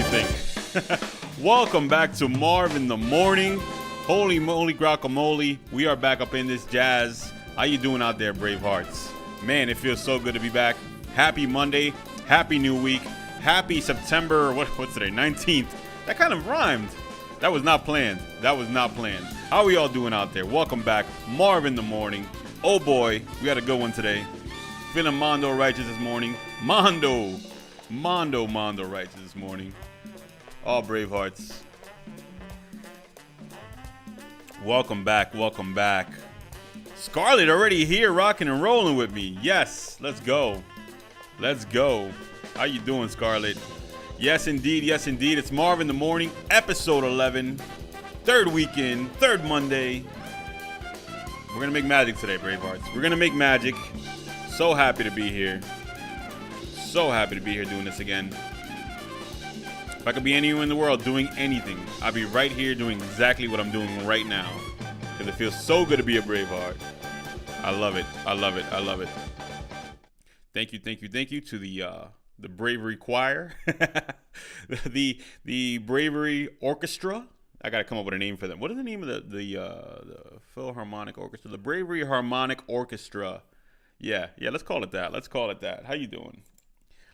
think. Welcome back to Marv in the Morning. Holy moly guacamole. We are back up in this jazz. How you doing out there, Bravehearts? Man, it feels so good to be back. Happy Monday. Happy new week. Happy September, what's today, 19th. That kind of rhymed. That was not planned. How are we all doing out there? Welcome back. Marv in the Morning. Oh boy, we had a good one today. Feeling Mondo righteous this morning. Mondo righteous this morning. All Bravehearts. Welcome back. Scarlett already here rocking and rolling with me. Yes, let's go. How you doing, Scarlett? Yes, indeed. It's Marv in the Morning, episode 11. Third weekend, third Monday. We're going to make magic today, Bravehearts. We're going to make magic. So happy to be here. Doing this again. If I could be anywhere in the world doing anything, I'd be right here doing exactly what I'm doing right now. Because it feels so good to be a Braveheart. I love it. Thank you to the Bravery Choir. the Bravery Orchestra. I got to come up with a name for them. What is the name of the Philharmonic Orchestra? The Bravery Harmonic Orchestra. Yeah, let's call it that. How you doing?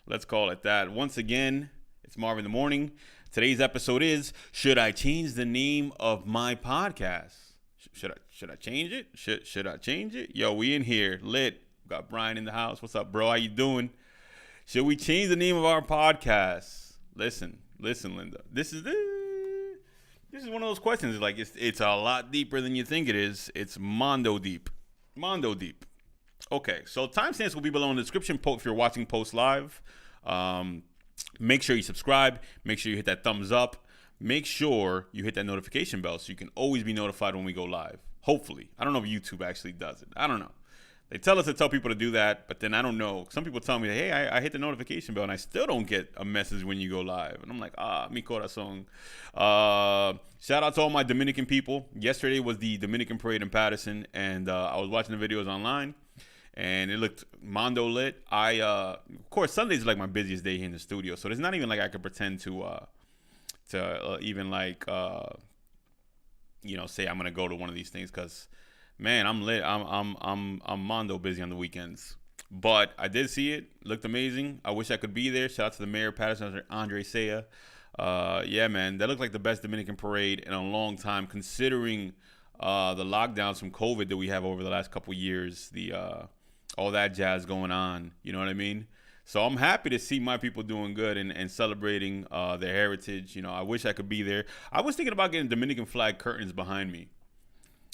Let's call it that. Once again, it's Marv in the Morning. Today's episode is, should I change the name of my podcast? Should I change it? Should I change it? Yo, we in here, lit. Got Brian in the house. What's up, bro? How you doing? Should we change the name of our podcast? Listen, Linda. This is one of those questions. Like it's a lot deeper than you think it is. It's Mondo deep. Okay, so timestamps will be below in the description if you're watching post live. Make sure you subscribe. Make sure you hit that thumbs up. Make sure you hit that notification bell so you can always be notified when we go live. Hopefully. I don't know if YouTube actually does it. I don't know. They tell us to tell people to do that, but then I don't know. Some people tell me, hey, I hit the notification bell, and I still don't get a message when you go live. And I'm like, mi corazón. Shout out to all my Dominican people. Yesterday was the Dominican parade in Patterson, and I was watching the videos online, and it looked Mondo lit. Of course, Sundays are like my busiest day here in the studio, so it's not even like I could pretend to even like, say I'm going to go to one of these things, because man, I'm lit. I'm Mondo busy on the weekends. But I did see it. Looked amazing. I wish I could be there. Shout out to the mayor, Patterson, Andre Saya. Yeah, man, that looked like the best Dominican parade in a long time, considering the lockdowns from COVID that we have over the last couple years. All that jazz going on. You know what I mean? So I'm happy to see my people doing good and celebrating their heritage. I wish I could be there. I was thinking about getting Dominican flag curtains behind me.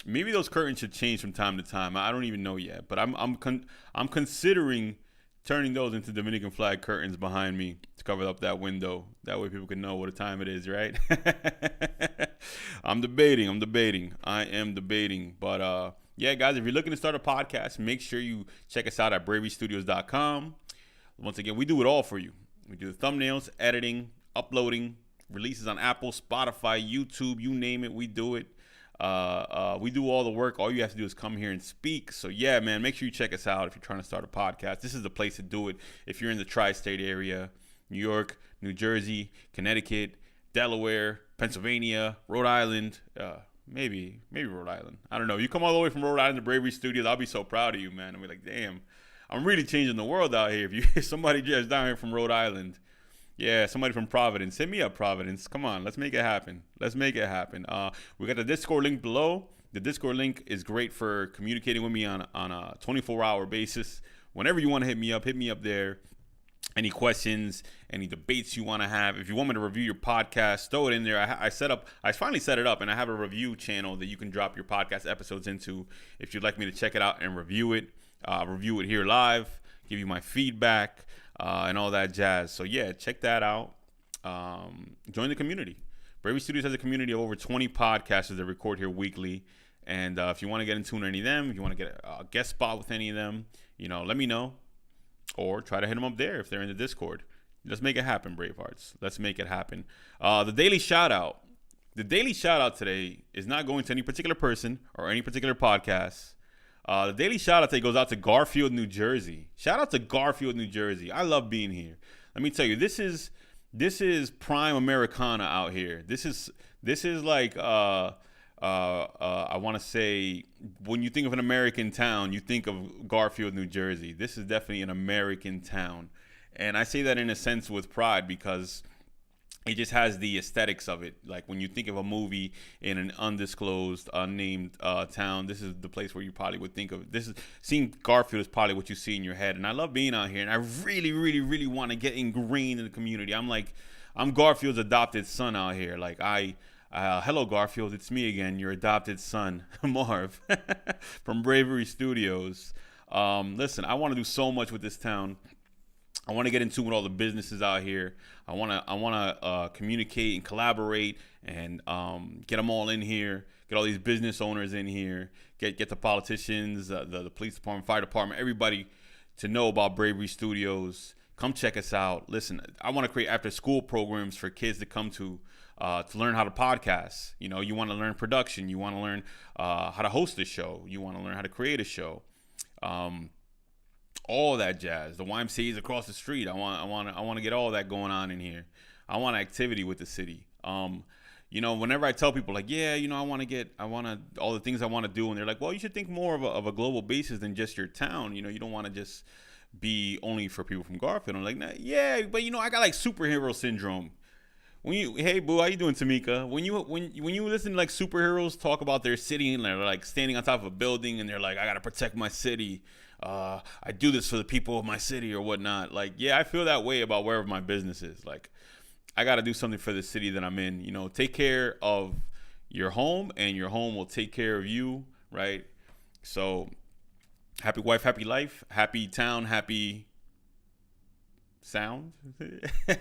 Maybe those curtains should change from time to time. I don't even know yet, but I'm considering turning those into Dominican flag curtains behind me to cover up that window. That way people can know what time it is, right? I'm debating. I am debating. But yeah, guys, if you're looking to start a podcast, make sure you check us out at braverystudios.com. Once again, we do it all for you. We do the thumbnails, editing, uploading, releases on Apple, Spotify, YouTube, you name it, we do it. We do all the work. All you have to do is come here and speak. So yeah, man, make sure you check us out if you're trying to start a podcast. This is the place to do it. If you're in the tri-state area, New York, New Jersey, Connecticut, Delaware, Pennsylvania, Rhode Island, maybe Rhode Island. I don't know. You come all the way from Rhode Island to Bravery Studios, I'll be so proud of you, man. I'll be like, damn, I'm really changing the world out here. If somebody just down here from Rhode Island. Yeah, somebody from Providence. Hit me up, Providence. Come on, let's make it happen. We got the Discord link below. The Discord link is great for communicating with me on a 24-hour basis. Whenever you want to hit me up there. Any questions, any debates you want to have. If you want me to review your podcast, throw it in there. I finally set it up, and I have a review channel that you can drop your podcast episodes into. If you'd like me to check it out and review it here live, give you my feedback. And all that jazz. So yeah, check that out. Join the community. Bravery Studios has a community of over 20 podcasters that record here weekly. And if you want to get in tune with any of them, if you want to get a guest spot with any of them, let me know. Or try to hit them up there if they're in the Discord. Let's make it happen, Bravehearts. Let's make it happen. The daily shout out. The daily shout out today is not going to any particular person or any particular podcast. The daily shout out today goes out to Garfield, New Jersey. Shout out to Garfield, New Jersey. I love being here. Let me tell you, this is this is prime Americana out here. This is like I want to say, when you think of an American town, you think of Garfield, New Jersey. This is definitely an American town, and I say that in a sense with pride because it just has the aesthetics of it. Like when you think of a movie in an undisclosed, unnamed town, this is the place where you probably would think of. This is seeing Garfield is probably what you see in your head. And I love being out here, and I really, really, really want to get ingrained in the community. I'm Garfield's adopted son out here. Hello Garfield, it's me again, your adopted son, Marv, from Bravery Studios. Listen, I want to do so much with this town. I want to get into with all the businesses out here. I want to communicate and collaborate and get them all in here. Get all these business owners in here. Get the politicians, the police department, fire department, everybody to know about Bravery Studios. Come check us out. Listen, I want to create after school programs for kids to come to learn how to podcast. You know, you want to learn production. You want to learn how to host a show. You want to learn how to create a show. All that jazz. The YMCA is across the street. I want to get all that going on in here. I want activity with the city. Whenever I tell people I want all the things I want to do, and they're like, well, you should think more of a global basis than just your town. You don't want to just be only for people from Garfield. I'm like, nah, yeah, but I got like superhero syndrome. Hey boo, how you doing, Tamika? When you listen to like superheroes talk about their city and they're like standing on top of a building and they're like, I gotta protect my city. I do this for the people of my city or whatnot. Like, yeah, I feel that way about wherever my business is. Like, I gotta do something for the city that I'm in. Take care of your home, and your home will take care of you, right? So, happy wife, happy life, happy town, happy sound.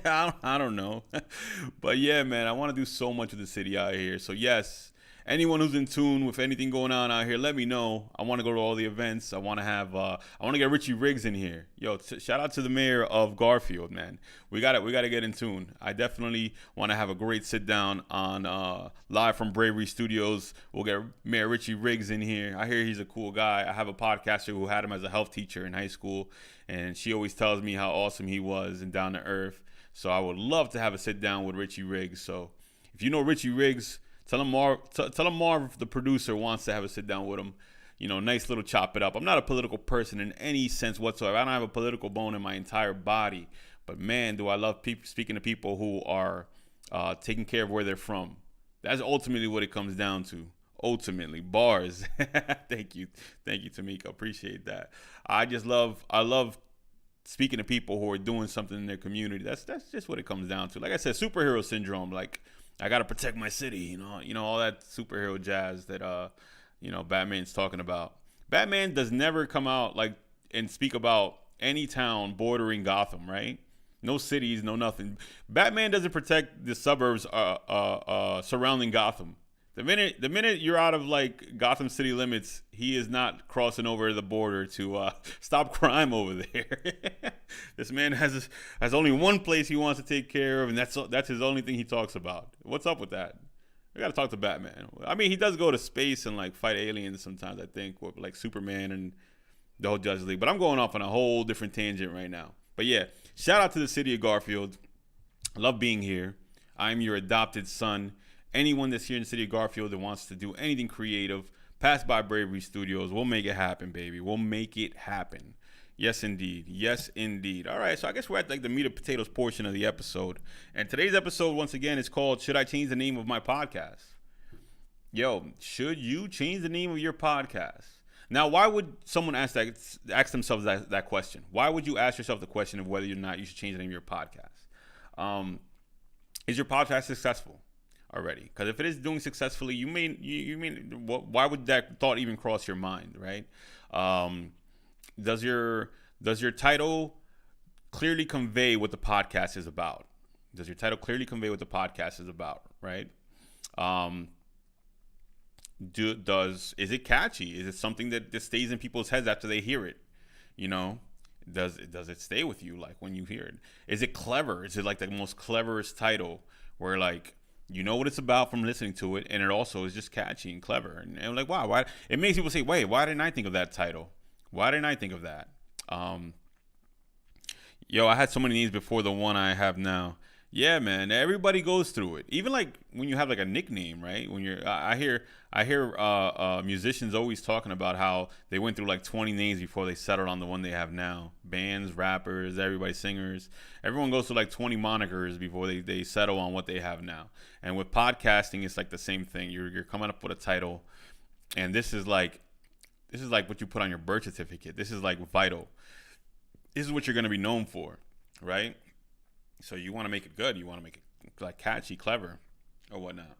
I don't know. But yeah, man, I want to do so much with the city out here. So yes, anyone who's in tune with anything going on out here, let me know. I want to go to all the events. I want to get Richie Riggs in here. Yo, shout out to the mayor of Garfield, man. We got to get in tune. I definitely want to have a great sit down on live from Bravery Studios. We'll get Mayor Richie Riggs in here. I hear he's a cool guy. I have a podcaster who had him as a health teacher in high school, and she always tells me how awesome he was and down to earth. So I would love to have a sit down with Richie Riggs. So if you know Richie Riggs, tell him Marv, the producer, wants to have a sit down with him. Nice little chop it up. I'm not a political person in any sense whatsoever. I don't have a political bone in my entire body. But man, do I love speaking to people who are taking care of where they're from. That's ultimately what it comes down to. Ultimately, bars. Thank you, Tamika. Appreciate that. I love speaking to people who are doing something in their community. That's just what it comes down to. Like I said, superhero syndrome. Like, I gotta protect my city. All that superhero jazz that Batman's talking about. Batman does never come out and speak about any town bordering Gotham, right? No cities, no nothing. Batman doesn't protect the suburbs surrounding Gotham. The minute you're out of Gotham city limits, he is not crossing over the border to stop crime over there. This man has only one place he wants to take care of, and that's his only thing he talks about. What's up with that? I got to talk to Batman. I mean, he does go to space and fight aliens sometimes, I think, with Superman and the whole Justice League. But I'm going off on a whole different tangent right now. But yeah, shout out to the city of Garfield. I love being here. I'm your adopted son. Anyone that's here in the city of Garfield that wants to do anything creative, pass by Bravery Studios. We'll make it happen, baby. We'll make it happen. Yes, indeed. Yes, indeed. All right, so I guess we're at the meat and potatoes portion of the episode. And today's episode, once again, is called Should I Change the Name of My Podcast? Yo, should you change the name of your podcast? Now, why would someone ask themselves that question? Why would you ask yourself the question of whether or not you should change the name of your podcast? Is your podcast successful already? Because if it is doing successfully, you mean why would that thought even cross your mind, right? Does your title clearly convey what the podcast is about? Does your title clearly convey what the podcast is about, right? Is it catchy? Is it something that stays in people's heads after they hear it? Does it stay with you when you hear it? Is it clever? Is it the most cleverest title where you know what it's about from listening to it, and it also is just catchy and clever, and wow, why? It makes people say, wait, why didn't I think of that title? Why didn't I think of that? I had so many names before the one I have now, Yeah, man. Everybody goes through it. Even like when you have like a nickname, right? When you're, I hear musicians always talking about how they went through like 20 names before they settled on the one they have now. Bands, rappers, everybody, singers. Everyone goes through like 20 monikers before they settle on what they have now. And with podcasting, it's like the same thing. You're coming up with a title, and this is like what you put on your birth certificate. This is like vital. This is what you're going to be known for, right? So you want to make it good. You want to make it like catchy, clever, or whatnot.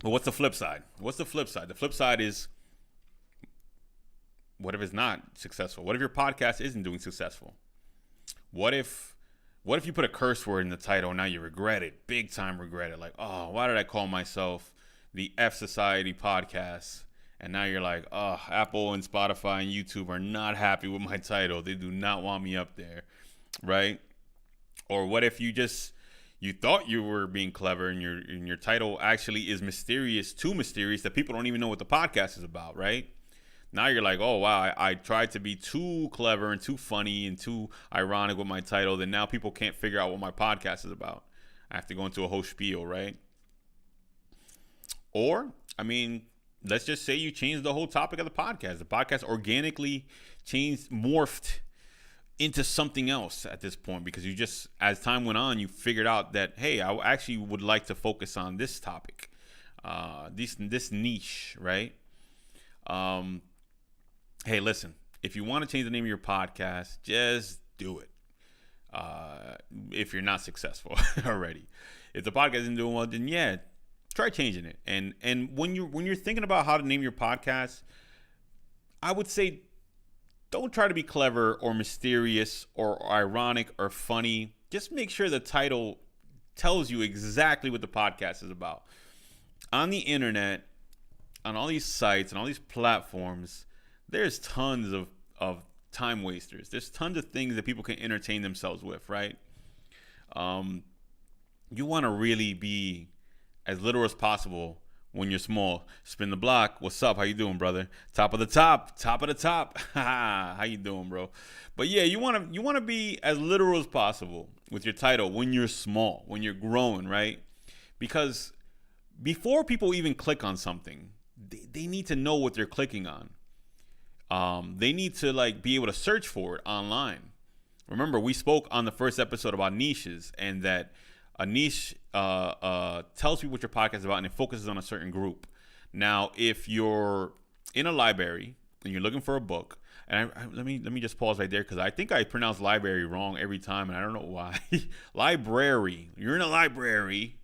But what's the flip side? What's the flip side? The flip side is, what if it's not successful? What if your podcast isn't doing successful? What if you put a curse word in the title and now you regret it, big time regret it? Like, oh, why did I call myself the F Society podcast? And now you're like, oh, Apple and Spotify and YouTube are not happy with my title. They do not want me up there, right? Or what if you thought you were being clever and your title actually is mysterious, too mysterious that people don't even know what the podcast is about, right? Now you're like, oh, wow, I tried to be too clever and too funny and too ironic with my title, then now people can't figure out what my podcast is about. I have to go into a whole spiel, right? Or, I mean, let's just say you changed the whole topic of the podcast. The podcast organically changed, morphed into something else at this point because you just, as time went on, you figured out that, hey, I actually would like to focus on this topic, this niche, right? Hey, listen, if you want to change the name of your podcast, just do it. If you're not successful already, if the podcast isn't doing well, then yeah, try changing it. And when you're thinking about how to name your podcast, I would say don't try to be clever or mysterious or ironic or funny. Just make sure the title tells you exactly what the podcast is about. On the internet, on all these sites and all these platforms, there's tons of time wasters. There's tons of things that people can entertain themselves with, right? You want to really be as literal as possible when you're small. Spin the block. What's up? How you doing, brother? Top of the top. Top of the top. How you doing, bro? But yeah, you want to be as literal as possible with your title when you're small, when you're growing, right? Because before people even click on something, they need to know what they're clicking on. They need to like be able to search for it online. Remember, we spoke on the first episode about niches, and that a niche tells you what your podcast is about, and it focuses on a certain group. Now, if you're in a library and you're looking for a book, and let me just pause right there because I think I pronounce library wrong every time, and I don't know why. Library. You're in a library.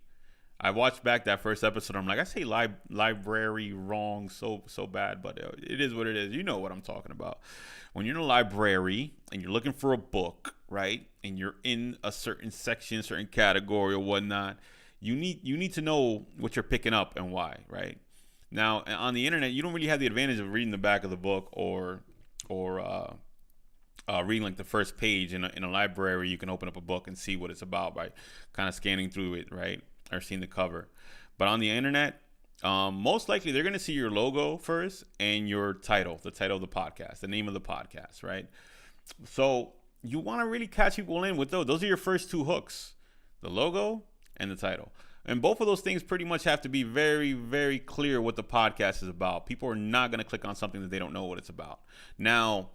I watched back that first episode. I'm like, I say library wrong so bad, but it is what it is. You know what I'm talking about. When you're in a library and you're looking for a book, right, and you're in a certain section, certain category or whatnot, you need to know what you're picking up and why, right? Now, on the internet, you don't really have the advantage of reading the back of the book or reading like the first page. In a library, you can open up a book and see what it's about by kind of scanning through it, right? Or seeing the cover. But on the internet, most likely they're going to see your logo first and your title, the title of the podcast, the name of the podcast, right? So you want to really catch people in with those. Those are your first two hooks, the logo and the title. And both of those things pretty much have to be very, very clear what the podcast is about. People are not going to click on something that they don't know what it's about. Now,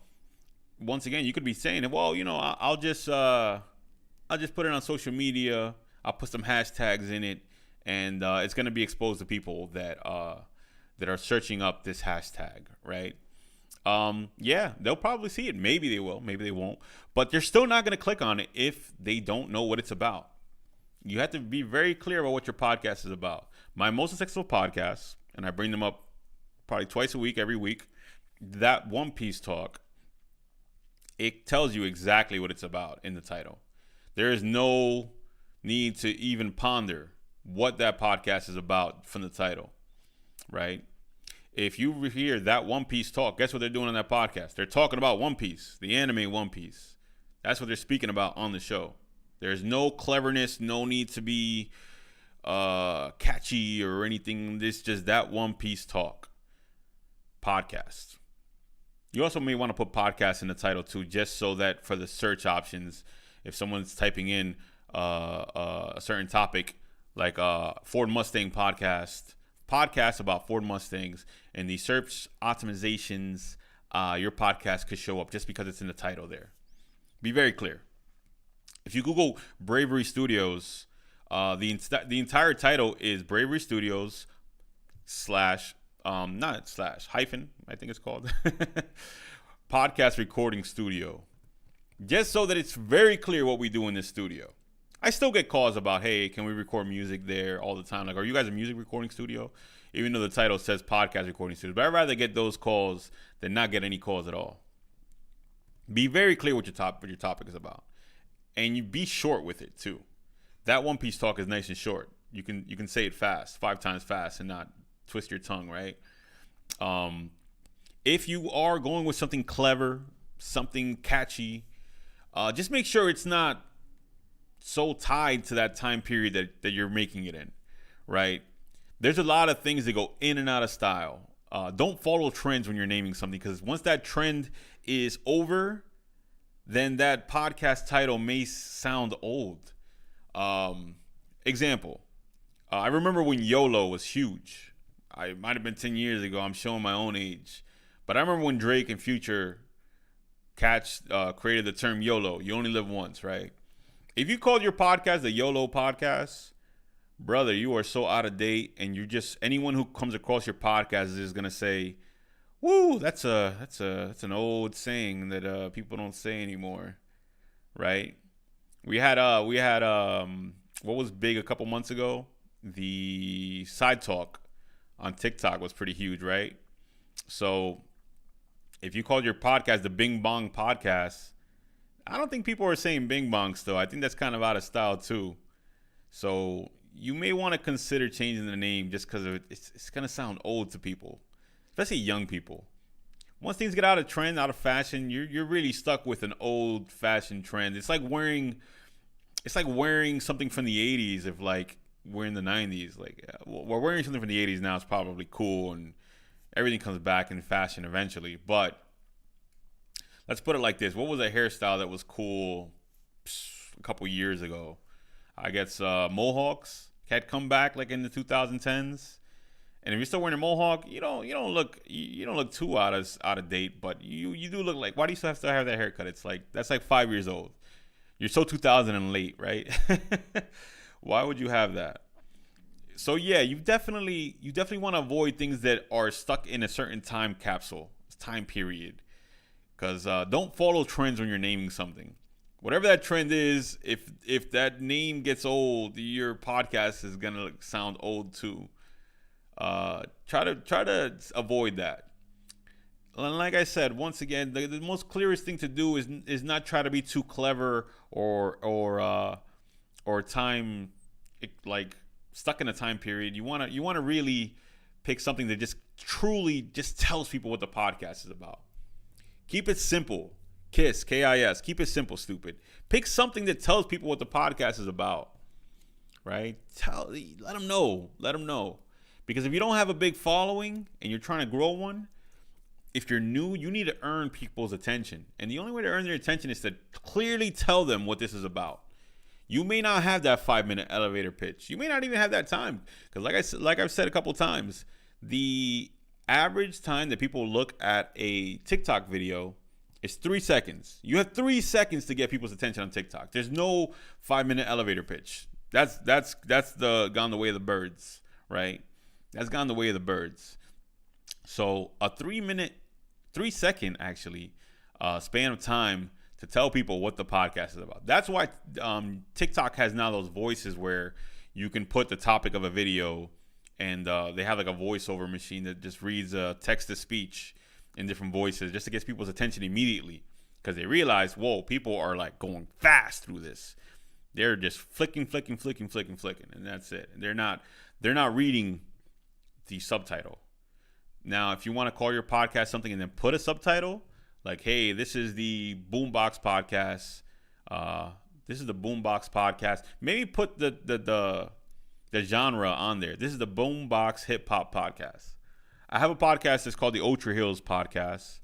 once again, you could be saying, well, I'll just put it on social media. I'll put some hashtags in it, and it's going to be exposed to people that are searching up this hashtag, right? Yeah, they'll probably see it. Maybe they will. Maybe they won't. But they're still not going to click on it if they don't know what it's about. You have to be very clear about what your podcast is about. My most successful podcasts, and I bring them up probably twice a week, every week, that One Piece talk, it tells you exactly what it's about in the title. There is no need to even ponder what that podcast is about from the title, right? If you hear that One Piece talk, guess what they're doing on that podcast? They're talking about One Piece, the anime One Piece. That's what they're speaking about on the show. There's no cleverness, no need to be catchy or anything. This just that One Piece talk podcast. You also may want to put podcast in the title too, just so that for the search options, if someone's typing in a certain topic, like Ford Mustang podcast about Ford Mustangs, and the search optimizations, your podcast could show up just because it's in the title there. Be very clear. If you Google Bravery Studios, the entire title is Bravery Studios not slash hyphen, I think it's called podcast recording studio, just so that it's very clear what we do in this studio. I still get calls about, hey, can we record music there all the time? Like, are you guys a music recording studio? Even though the title says podcast recording studio. But I'd rather get those calls than not get any calls at all. Be very clear what your topic is about. And you be short with it too. That One Piece talk is nice and short. You can say it fast, 5 times fast, and not twist your tongue, right? If you are going with something clever, something catchy, just make sure it's not so tied to that time period that you're making it in, right? There's a lot of things that go in and out of style. Don't follow trends when you're naming something, because once that trend is over, then that podcast title may sound old. Example, I remember when YOLO was huge. I might have been 10 years ago. I'm showing my own age. But I remember when Drake and Future created the term YOLO. You only live once, right? If you called your podcast the YOLO podcast, brother, you are so out of date, and you're just, anyone who comes across your podcast is going to say, "Woo, that's an old saying that people don't say anymore," right? We had what was big a couple months ago? The side talk on TikTok was pretty huge, right? So if you called your podcast the Bing Bong Podcast, I don't think people are saying Bing Bong still. I think that's kind of out of style too. So you may want to consider changing the name just because it's going to sound old to people, especially young people. Once things get out of trend, out of fashion, you're really stuck with an old fashioned trend. It's like wearing something from the 80s. If like we're in the 90s, like we're wearing something from the 80s now, it's probably cool and everything comes back in fashion eventually. But let's put it like this. What was a hairstyle that was cool a couple years ago? I guess mohawks had come back like in the 2010s. And if you're still wearing a mohawk, you don't look too out of date, but you do look like, why do you still have to have that haircut? It's like, that's like 5 years old. You're so 2000 and late, right? Why would you have that? So yeah, you definitely want to avoid things that are stuck in a certain time capsule, time period. Because don't follow trends when you're naming something. Whatever that trend is, if that name gets old, your podcast is gonna sound old too. Try to avoid that. And like I said, once again, the most clearest thing to do is not try to be too clever or time like stuck in a time period. You wanna really pick something that just truly just tells people what the podcast is about. Keep it simple. KISS, K-I-S. Keep it simple, stupid. Pick something that tells people what the podcast is about, right? Let them know. Because if you don't have a big following and you're trying to grow one, if you're new, you need to earn people's attention. And the only way to earn their attention is to clearly tell them what this is about. You may not have that 5-minute elevator pitch. You may not even have that time. Because like I've said a couple times, the average time that people look at a TikTok video is 3 seconds. You have 3 seconds to get people's attention on TikTok. There's no 5-minute elevator pitch. That's gone the way of the birds, right? That's gone the way of the birds. So a 3-second actually span of time to tell people what the podcast is about. That's why TikTok has now those voices where you can put the topic of a video and they have like a voiceover machine that just reads text to speech in different voices just to get people's attention immediately, because they realize, whoa, people are like going fast through this. They're just flicking, and that's it. They're not reading the subtitle. Now, if you want to call your podcast something and then put a subtitle, like, hey, this is the Boombox Podcast. This is the Boombox Podcast. Maybe put the genre on there. This is the Boombox Hip Hop Podcast. I have a podcast that's called the Ultra Heels Podcast,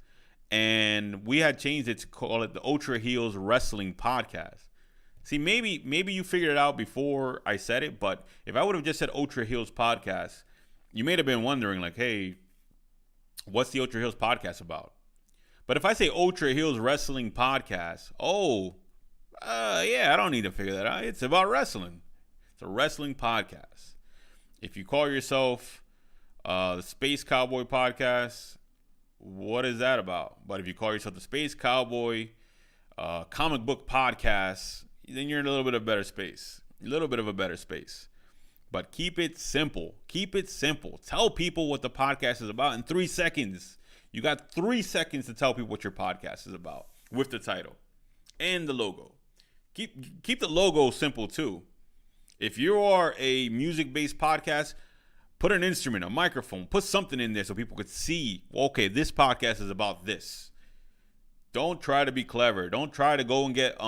and we had changed it to call it the Ultra Heels Wrestling Podcast. See, maybe you figured it out before I said it, but if I would have just said Ultra Heels Podcast, you may have been wondering, like, hey, what's the Ultra Heels Podcast about? But if I say Ultra Heels Wrestling Podcast, yeah, I don't need to figure that out. It's about wrestling. It's a wrestling podcast. If you call yourself the Space Cowboy Podcast, what is that about? But if you call yourself the Space Cowboy Comic Book Podcast, then you're in a little bit of a better space. A little bit of a better space. But keep it simple. Keep it simple. Tell people what the podcast is about in 3 seconds. You got 3 seconds to tell people what your podcast is about with the title and the logo. Keep the logo simple too. If you are a music-based podcast, put an instrument, a microphone, put something in there so people could see, okay, this podcast is about this. Don't try to be clever. Don't try to go and get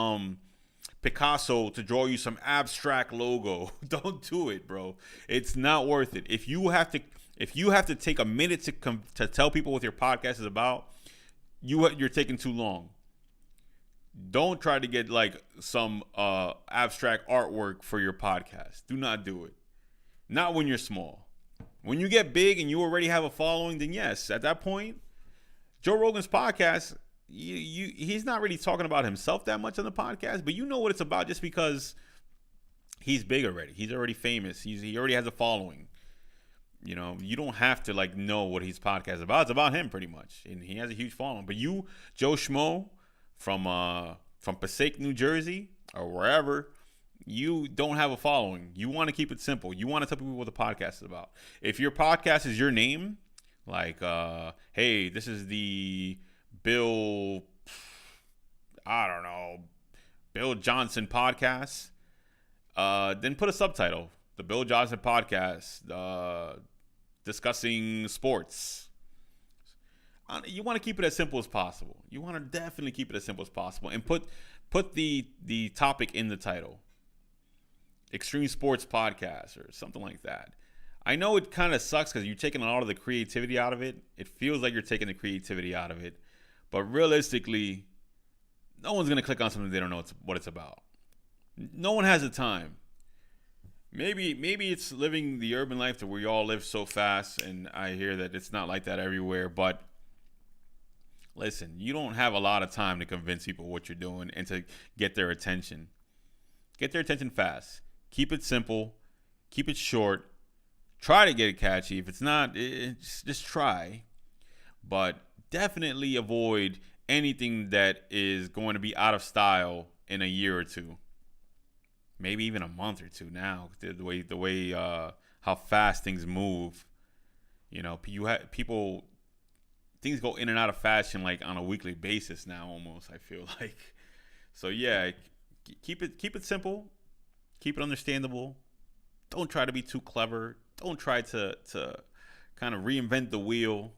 Picasso to draw you some abstract logo. Don't do it, bro. It's not worth it. If you have to take a minute to tell people what your podcast is about, you're taking too long. Don't try to get like some abstract artwork for your podcast. Do not do it. Not when you're small. When you get big and you already have a following, then yes, at that point, Joe Rogan's podcast, he's not really talking about himself that much on the podcast, but you know what it's about just because he's big already. He's already famous. He already has a following. You know, you don't have to like know what his podcast is about. It's about him pretty much, and he has a huge following. But you, Joe Schmo, from Passaic, New Jersey, or wherever, you don't have a following. You want to keep it simple. You want to tell people what the podcast is about. If your podcast is your name, like, hey, this is the Bill Johnson podcast, then put a subtitle. The Bill Johnson podcast, discussing sports. You want to keep it as simple as possible. You want to definitely keep it as simple as possible, and put the topic in the title. Extreme Sports Podcast or something like that. I know it kind of sucks because you're taking a lot of the creativity out of it. It feels like you're taking the creativity out of it, but realistically, no one's gonna click on something they don't know what it's about. No one has the time. Maybe it's living the urban life to where you all live so fast, and I hear that it's not like that everywhere, but listen, you don't have a lot of time to convince people what you're doing and to get their attention. Get their attention fast. Keep it simple. Keep it short. Try to get it catchy. If it's not, just try. But definitely avoid anything that is going to be out of style in a year or two. Maybe even a month or two now. The way how fast things move. You know, people, things go in and out of fashion like on a weekly basis now almost, I feel like. So yeah, keep it simple. Keep it understandable. Don't try to be too clever. Don't try to kind of reinvent the wheel.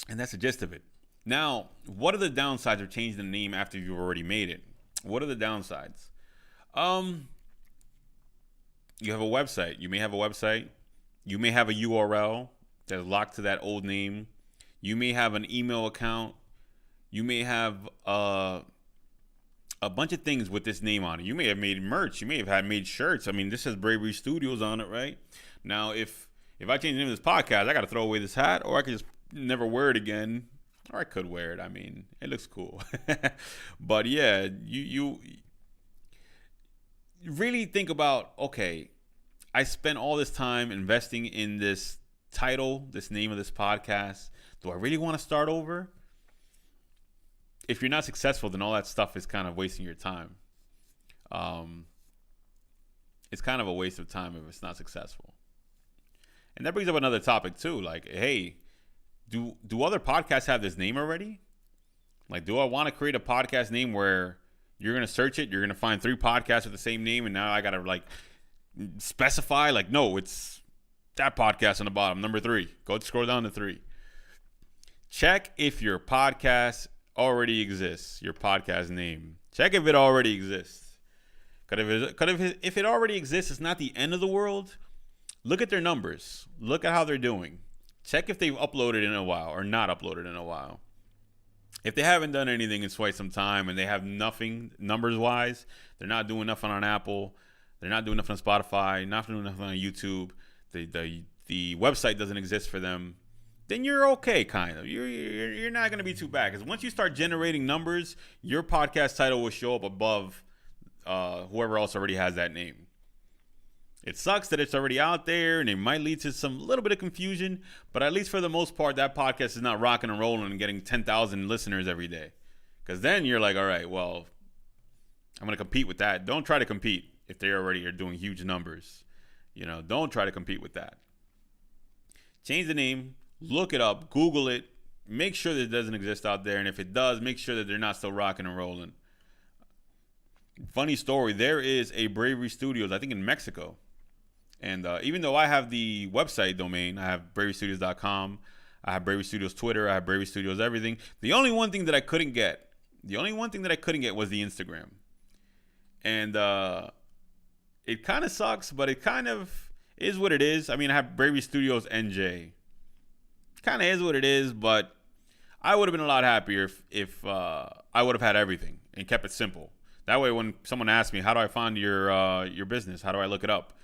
And that's the gist of it. Now, what are the downsides of changing the name after you've already made it? What are the downsides? You have a website. You may have a website. You may have a URL that's locked to that old name. You may have an email account. You may have a bunch of things with this name on it. You may have made merch. You may have made shirts. I mean, this has Bravery Studios on it, right? Now, if I change the name of this podcast, I got to throw away this hat, or I could just never wear it again. Or I could wear it. I mean, it looks cool. But yeah, you really think about, okay, I spent all this time investing in this title, this name of this podcast. Do I really want to start over? If you're not successful, then all that stuff is kind of wasting your time. It's kind of a waste of time if it's not successful. And that brings up another topic too. Like, hey, do other podcasts have this name already? Like, do I want to create a podcast name where you're going to search it, you're going to find 3 podcasts with the same name, and now I got to like specify, like, no, it's that podcast on the bottom, number 3. Go scroll down to 3. Check if your podcast already exists, your podcast name. Check if it already exists. Because if it already exists, it's not the end of the world. Look at their numbers. Look at how they're doing. Check if they've uploaded in a while or not uploaded in a while. if they haven't done anything in quite some time and they have nothing numbers wise, they're not doing nothing on Apple, they're not doing nothing on Spotify, not doing nothing on YouTube, the website doesn't exist for them, then you're okay, kind of. You're not going to be too bad, because once you start generating numbers, your podcast title will show up above whoever else already has that name. It sucks that it's already out there, and it might lead to some little bit of confusion, but at least for the most part, that podcast is not rocking and rolling and getting 10,000 listeners every day. Because then you're like, all right, well, I'm going to compete with that. Don't try to compete if they already are doing huge numbers. Don't try to compete with that. Change the name, look it up, Google it, make sure that it doesn't exist out there, and if it does, make sure that they're not still rocking and rolling. Funny story, there is a Bravery Studios, I think in Mexico. And even though I have the website domain, I have braverystudios.com, I have Bravery Studios Twitter, I have Bravery Studios everything. The only one thing that I couldn't get was the Instagram. And it kind of sucks, but it kind of is what it is. I mean, I have Bravery Studios NJ. Kind of is what it is, but I would have been a lot happier if I would have had everything and kept it simple. That way, when someone asks me, how do I find your business? How do I look it up?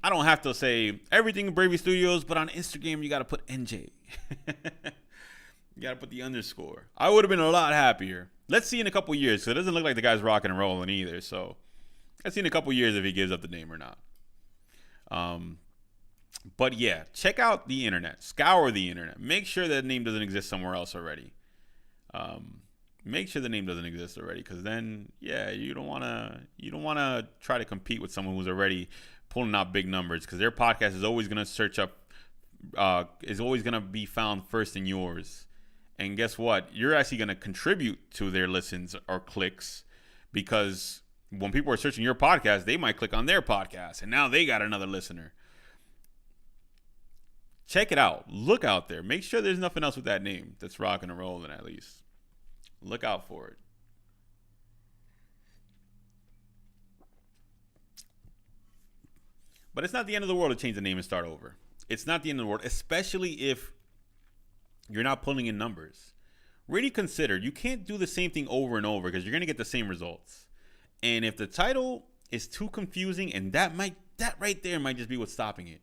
I don't have to say everything in Bravery Studios, but on Instagram, you got to put NJ. You got to put the underscore. I would have been a lot happier. Let's see in a couple years, because it doesn't look like the guy's rocking and rolling either. So let's see in a couple years if he gives up the name or not. But yeah, check out the internet. Scour the internet. Make sure that name doesn't exist somewhere else already. Make sure the name doesn't exist already, because then, yeah, you don't want to try to compete with someone who's already pulling out big numbers, because their podcast is always going to is always going to be found first in yours. And guess what? You're actually going to contribute to their listens or clicks, because when people are searching your podcast, they might click on their podcast, and now they got another listener. Check it out. Look out there. Make sure there's nothing else with that name that's rocking and rolling, at least. Look out for it. But it's not the end of the world to change the name and start over. It's not the end of the world, especially if you're not pulling in numbers. Really consider, you can't do the same thing over and over, because you're going to get the same results. And if the title is too confusing, and that right there might just be what's stopping it,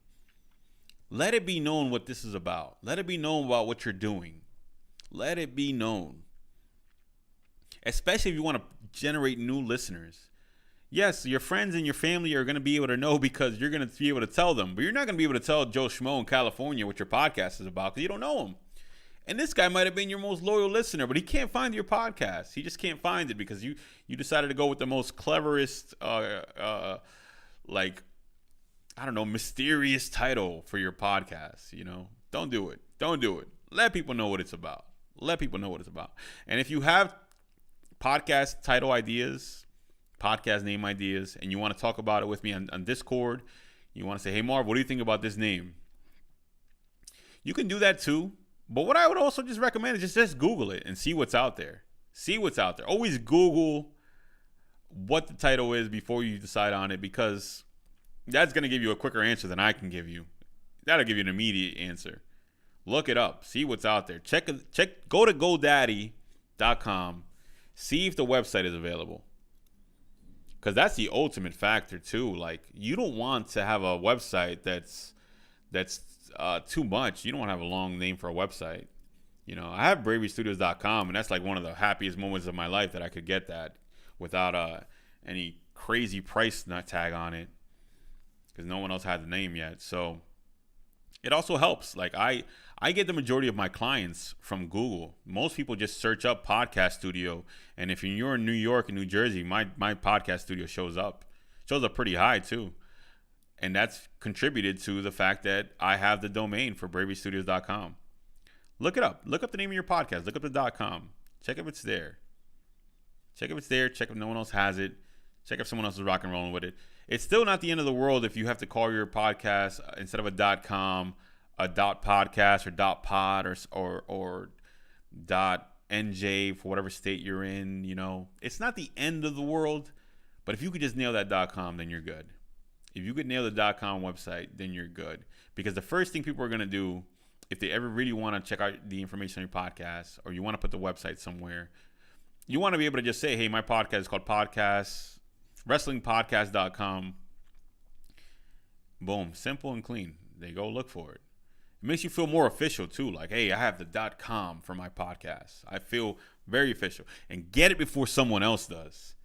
let it be known what this is about. Let it be known about what you're doing. Let it be known. Especially if you want to generate new listeners. Yes, your friends and your family are going to be able to know, because you're going to be able to tell them. But you're not going to be able to tell Joe Schmo in California what your podcast is about, because you don't know him. And this guy might have been your most loyal listener, but he can't find your podcast. He just can't find it because you decided to go with the most cleverest, mysterious title for your podcast. Don't do it. Don't do it. Let people know what it's about. And if you have podcast title ideas, podcast name ideas, and you want to talk about it with me on Discord, you want to say, hey, Marv, what do you think about this name? You can do that too. But what I would also just recommend is just Google it and see what's out there. Always Google what the title is before you decide on it, because that's going to give you a quicker answer than I can give you. That'll give you an immediate answer. Look it up. See what's out there. Go to GoDaddy.com. See if the website is available. Because that's the ultimate factor too. Like, you don't want to have a website that's too much. You don't want to have a long name for a website. I have braverystudios.com, and that's like one of the happiest moments of my life that I could get that without any crazy price tag on it, because no one else had the name yet. So it also helps. Like, I get the majority of my clients from Google. Most people just search up podcast studio, and if you're in New York and New Jersey, my podcast studio shows up pretty high too. And that's contributed to the fact that I have the domain for braverystudios.com. Look it up. Look up the name of your podcast. Look up the .com. Check if it's there. Check if no one else has it. Check if someone else is rock and rolling with it. It's still not the end of the world if you have to call your podcast, instead of a .com, a .podcast or .pod or .nj for whatever state you're in. It's not the end of the world, but if you could just nail that .com, then you're good. If you could nail the .com website, then you're good. Because the first thing people are going to do if they ever really want to check out the information on your podcast, or you want to put the website somewhere, you want to be able to just say, hey, my podcast is called Podcast, WrestlingPodcast.com. Boom, simple and clean. They go look for it. It makes you feel more official too. Like, hey, I have the .com for my podcast. I feel very official. And get it before someone else does.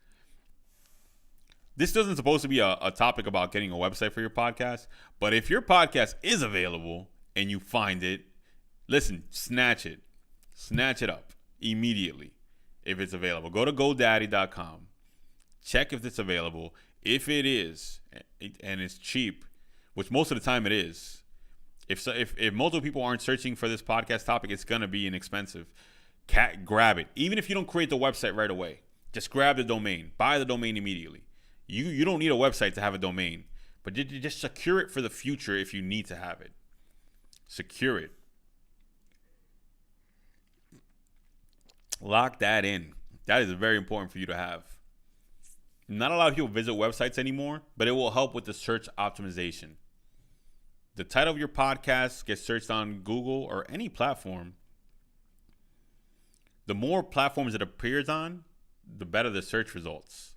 This doesn't supposed to be a topic about getting a website for your podcast, but if your podcast is available and you find it, listen, snatch it. Snatch it up immediately if it's available. Go to GoDaddy.com. Check if it's available. If it is, and it's cheap, which most of the time it is, if multiple people aren't searching for this podcast topic, it's going to be inexpensive. Grab it. Even if you don't create the website right away, just grab the domain. Buy the domain immediately. You don't need a website to have a domain, but just secure it for the future if you need to have it. Secure it. Lock that in. That is very important for you to have. Not a lot of people visit websites anymore, but it will help with the search optimization. The title of your podcast gets searched on Google or any platform. The more platforms it appears on, the better the search results.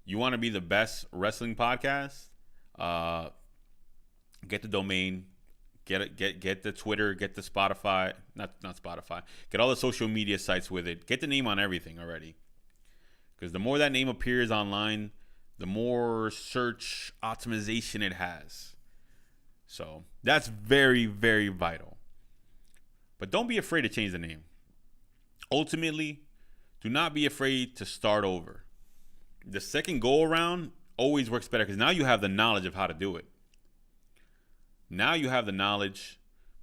You want to be the best wrestling podcast? Get the domain, get the Twitter, get the Spotify, not Spotify. Get all the social media sites with it. Get the name on everything already. Because the more that name appears online, the more search optimization it has. So that's very, very vital. But don't be afraid to change the name. Ultimately, do not be afraid to start over. The second go around always works better because now you have the knowledge of how to do it. Now you have the knowledge.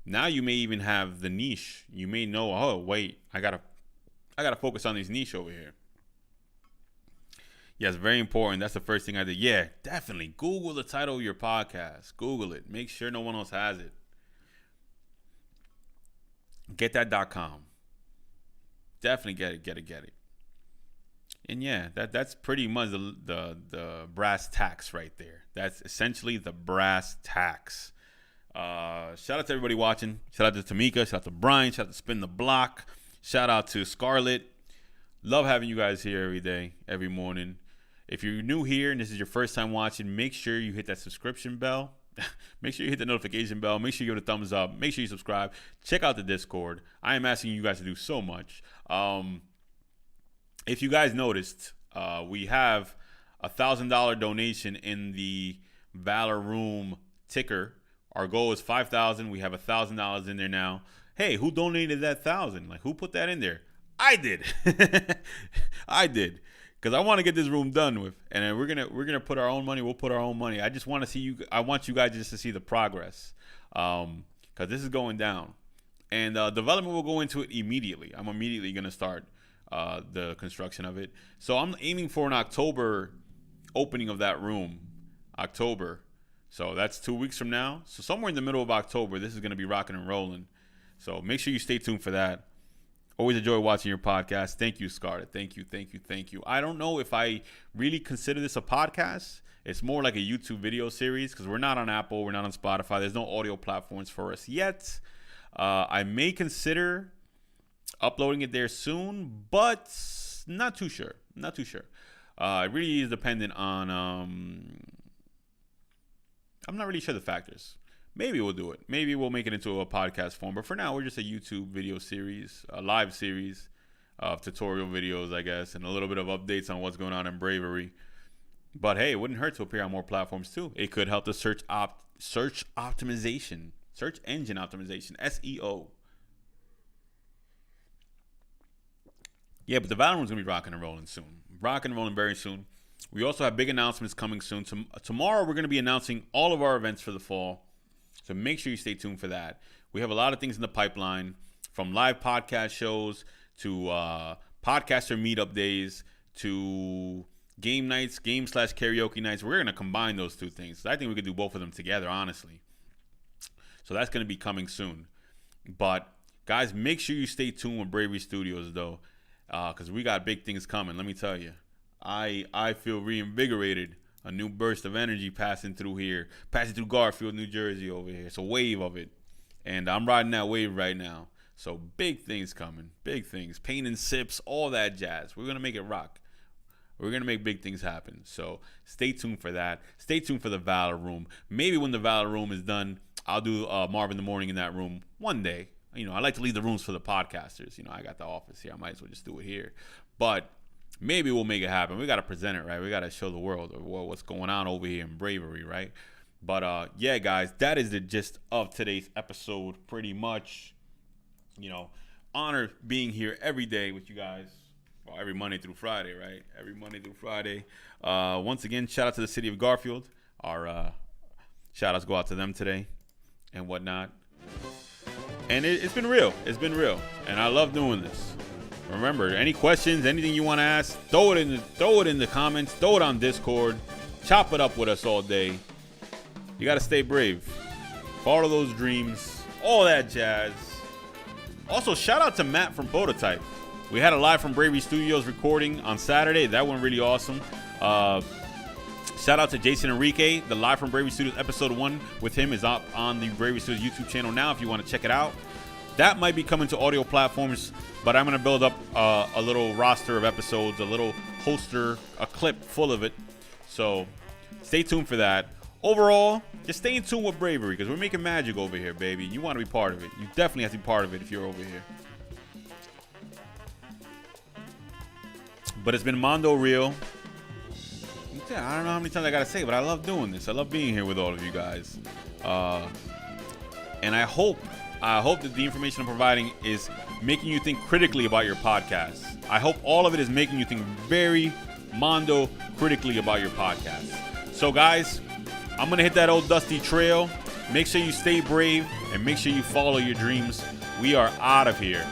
Now you may even have the niche. You may know, oh wait, I gotta focus on this niche over here. Yes, very important. That's the first thing I did. Yeah, definitely. Google the title of your podcast. Google it. Make sure no one else has it. Get that .com. Definitely get it. And yeah, that's pretty much the brass tacks right there. That's essentially the brass tacks. Shout out to everybody watching. Shout out to Tamika. Shout out to Brian. Shout out to Spin the Block. Shout out to Scarlett. Love having you guys here every day, every morning. If you're new here and this is your first time watching, make sure you hit that subscription bell. Make sure you hit the notification bell. Make sure you give it a thumbs up. Make sure you subscribe. Check out the Discord. I am asking you guys to do so much. If you guys noticed, we have a $1,000 donation in the Valor Room ticker. Our goal is $5,000. We have $1,000 in there now. Hey, who donated that $1,000? Like, who put that in there? I did. I did. Because I want to get this room done with, and we're gonna put our own money. We'll put our own money. I just want to see you. I want you guys just to see the progress, because this is going down, and development will go into it immediately. I'm immediately gonna start the construction of it. So I'm aiming for an October opening of that room. October. So that's 2 weeks from now. So somewhere in the middle of October, this is gonna be rocking and rolling. So make sure you stay tuned for that. Always enjoy watching your podcast. Thank you, Scarlett. Thank you. I don't know if I really consider this a podcast. It's more like a YouTube video series because we're not on Apple. We're not on Spotify. There's no audio platforms for us yet. I may consider uploading it there soon, but not too sure. It really is dependent on, I'm not really sure the factors. Maybe we'll do it. Maybe we'll make it into a podcast form. But for now, we're just a YouTube video series, a live series of tutorial videos, I guess, and a little bit of updates on what's going on in Bravery. But hey, it wouldn't hurt to appear on more platforms too. It could help the search optimization, search engine optimization, SEO. Yeah, but the Valorant is going to be rocking and rolling soon. Rocking and rolling very soon. We also have big announcements coming soon. Tomorrow, we're going to be announcing all of our events for the fall. So make sure you stay tuned for that. We have a lot of things in the pipeline, from live podcast shows to podcaster meetup days to game nights, game/karaoke nights. We're going to combine those two things. I think we could do both of them together, honestly. So that's going to be coming soon. But, guys, make sure you stay tuned with Bravery Studios, though, because we got big things coming. Let me tell you, I feel reinvigorated. A new burst of energy passing through Garfield, New Jersey over here. It's a wave of it. And I'm riding that wave right now. So big things coming. Big things. Pain and sips, all that jazz. We're going to make it rock. We're going to make big things happen. So stay tuned for that. Stay tuned for the Valor Room. Maybe when the Valor Room is done, I'll do Marv in the Morning in that room one day. You know, I like to leave the rooms for the podcasters. You know, I got the office here. I might as well just do it here. But maybe we'll make it happen. We got to present it, right? We got to show the world what's going on over here in Bravery, right? But yeah, guys, that is the gist of today's episode pretty much. You know, honor being here every day with you guys. Well, every Monday through Friday, right? Every Monday through Friday. Once again, shout out to the city of Garfield. Our shout outs go out to them today and whatnot. And it's been real. It's been real. And I love doing this. Remember, any questions, anything you want to ask, throw it in the comments, throw it on Discord, chop it up with us all day. You got to stay brave. Follow those dreams, all that jazz. Also, shout out to Matt from Prototype. We had a live from Bravery Studios recording on Saturday. That went really awesome. Shout out to Jason Enrique. The live from Bravery Studios episode 1 with him is up on the Bravery Studios YouTube channel now if you want to check it out. That might be coming to audio platforms, but I'm going to build up a little roster of episodes, a little poster, a clip full of it. So stay tuned for that. Overall, just stay in tune with Bravery because we're making magic over here, baby. You want to be part of it. You definitely have to be part of it if you're over here. But it's been Mondo Real. I don't know how many times I got to say, but I love doing this. I love being here with all of you guys. And I hope that the information I'm providing is making you think critically about your podcast. I hope all of it is making you think very Mondo critically about your podcast. So, guys, I'm going to hit that old dusty trail. Make sure you stay brave and make sure you follow your dreams. We are out of here.